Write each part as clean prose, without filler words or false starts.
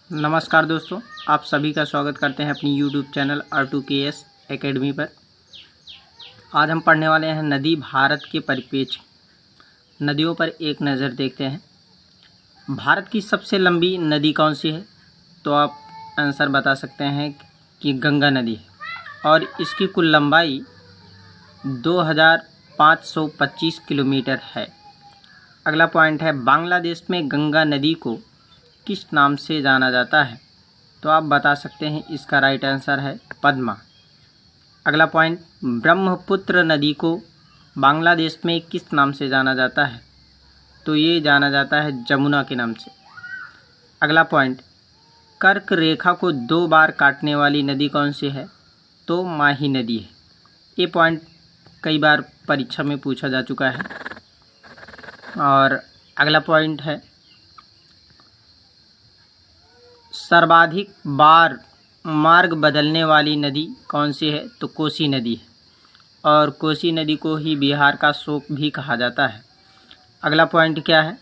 नमस्कार दोस्तों, आप सभी का स्वागत करते हैं अपनी यूट्यूब चैनल R2KS एकेडमी पर। आज हम पढ़ने वाले हैं नदी भारत के परिप्रेक्ष्य। नदियों पर एक नज़र देखते हैं। भारत की सबसे लंबी नदी कौन सी है? तो आप आंसर बता सकते हैं कि गंगा नदी है और इसकी कुल लंबाई 2525 किलोमीटर है। अगला पॉइंट है, बांग्लादेश में गंगा नदी को किस नाम से जाना जाता है? तो आप बता सकते हैं, इसका राइट आंसर है पद्मा। अगला पॉइंट, ब्रह्मपुत्र नदी को बांग्लादेश में किस नाम से जाना जाता है? तो ये जाना जाता है जमुना के नाम से। अगला पॉइंट, कर्क रेखा को 2 बार काटने वाली नदी कौन सी है? तो माही नदी है। ये पॉइंट कई बार परीक्षा में पूछा जा चुका है। और अगला पॉइंट है, सर्वाधिक बार मार्ग बदलने वाली नदी कौन सी है? तो कोसी नदी है और कोसी नदी को ही बिहार का शोक भी कहा जाता है। अगला पॉइंट क्या है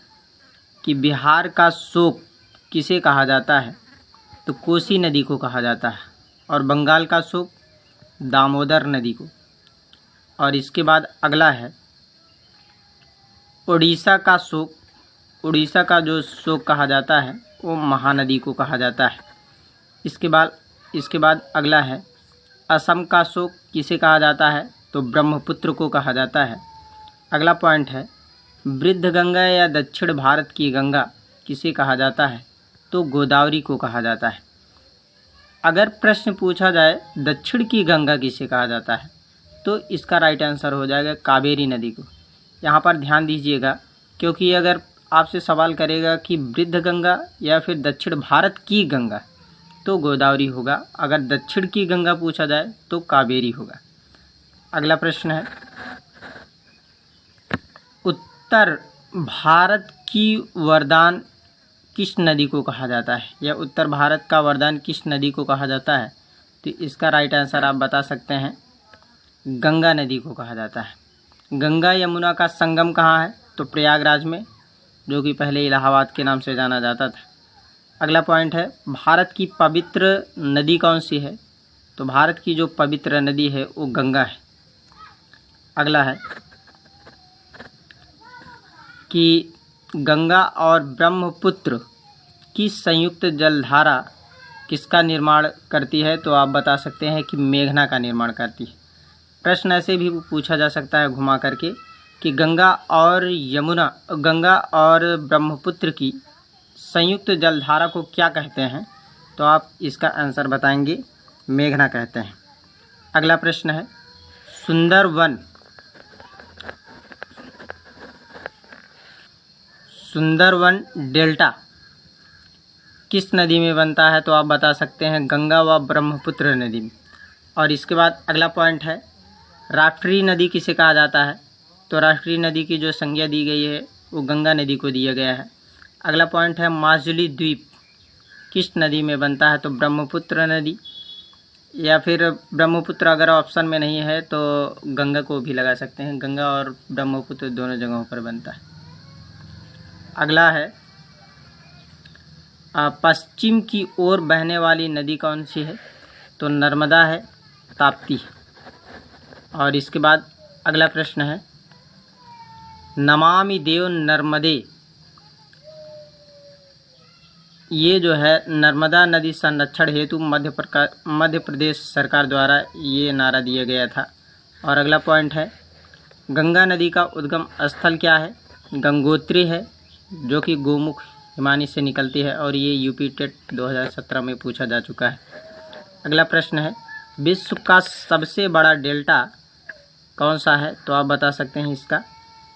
कि बिहार का शोक किसे कहा जाता है? तो कोसी नदी को कहा जाता है और बंगाल का शोक दामोदर नदी को। और इसके बाद अगला है, उड़ीसा का शोक, उड़ीसा का जो शोक कहा जाता है वो महानदी को कहा जाता है। इसके बाद अगला है, असम का शोक किसे कहा जाता है? तो ब्रह्मपुत्र को कहा जाता है। अगला पॉइंट है, वृद्ध गंगा या दक्षिण भारत की गंगा किसे कहा जाता है? तो गोदावरी को कहा जाता है। अगर प्रश्न पूछा जाए दक्षिण की गंगा किसे कहा जाता है, तो इसका राइट आंसर हो जाएगा कावेरी नदी को। यहाँ पर ध्यान दीजिएगा, क्योंकि अगर आपसे सवाल करेगा कि वृद्ध गंगा या फिर दक्षिण भारत की गंगा, तो गोदावरी होगा। अगर दक्षिण की गंगा पूछा जाए तो कावेरी होगा। अगला प्रश्न है, उत्तर भारत की वरदान किस नदी को कहा जाता है? या उत्तर भारत का वरदान किस नदी को कहा जाता है? तो इसका राइट आंसर आप बता सकते हैं, गंगा नदी को कहा जाता है। गंगा यमुना का संगम कहाँ है? तो प्रयागराज में, जो कि पहले इलाहाबाद के नाम से जाना जाता था। अगला पॉइंट है, भारत की पवित्र नदी कौन सी है? तो भारत की जो पवित्र नदी है वो गंगा है। अगला है कि गंगा और ब्रह्मपुत्र की संयुक्त जलधारा किसका निर्माण करती है? तो आप बता सकते हैं कि मेघना का निर्माण करती है। प्रश्न ऐसे भी पूछा जा सकता है घुमा करके कि गंगा और ब्रह्मपुत्र की संयुक्त जलधारा को क्या कहते हैं? तो आप इसका आंसर बताएंगे, मेघना कहते हैं। अगला प्रश्न है, सुंदरवन डेल्टा किस नदी में बनता है? तो आप बता सकते हैं, गंगा व ब्रह्मपुत्र नदी में। और इसके बाद अगला पॉइंट है, राष्ट्रीय नदी किसे कहा जाता है? तो राष्ट्रीय नदी की जो संज्ञा दी गई है वो गंगा नदी को दिया गया है। अगला पॉइंट है, माजुली द्वीप किस नदी में बनता है? तो ब्रह्मपुत्र नदी, या फिर ब्रह्मपुत्र अगर ऑप्शन में नहीं है तो गंगा को भी लगा सकते हैं। गंगा और ब्रह्मपुत्र दोनों जगहों पर बनता है। अगला है, पश्चिम की ओर बहने वाली नदी कौन सी है? तो नर्मदा है, ताप्ती है। और इसके बाद अगला प्रश्न है, नमामि देव नर्मदे, ये जो है नर्मदा नदी संरक्षण हेतु मध्य प्रदेश सरकार द्वारा ये नारा दिया गया था। और अगला पॉइंट है, गंगा नदी का उद्गम स्थल क्या है? गंगोत्री है, जो कि गोमुख हिमानी से निकलती है और ये यूपी टेट 2017 में पूछा जा चुका है। अगला प्रश्न है, विश्व का सबसे बड़ा डेल्टा कौन सा है? तो आप बता सकते हैं, इसका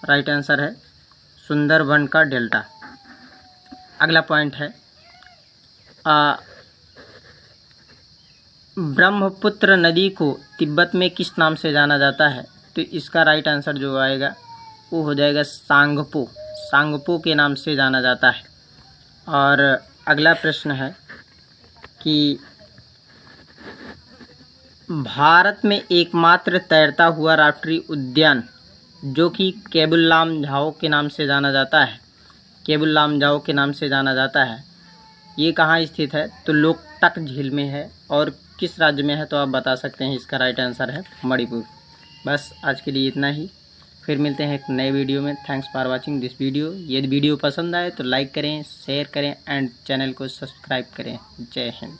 राइट आंसर है सुंदरवन का डेल्टा। अगला पॉइंट है, ब्रह्मपुत्र नदी को तिब्बत में किस नाम से जाना जाता है? तो इसका राइट आंसर जो आएगा वो हो जाएगा सांगपो, सांगपो के नाम से जाना जाता है। और अगला प्रश्न है कि भारत में एकमात्र तैरता हुआ राष्ट्रीय उद्यान जो कि केबुल लामजाओ के नाम से जाना जाता है, केबुल लामजाओ के नाम से जाना जाता है, ये कहाँ स्थित है? तो लोकटक झील में है। और किस राज्य में है? तो आप बता सकते हैं, इसका राइट आंसर है मणिपुर। बस आज के लिए इतना ही, फिर मिलते हैं एक नए वीडियो में। Thanks for watching this video. यदि वीडियो पसंद आए तो लाइक करें, शेयर करें एंड चैनल को सब्सक्राइब करें। जय हिंद।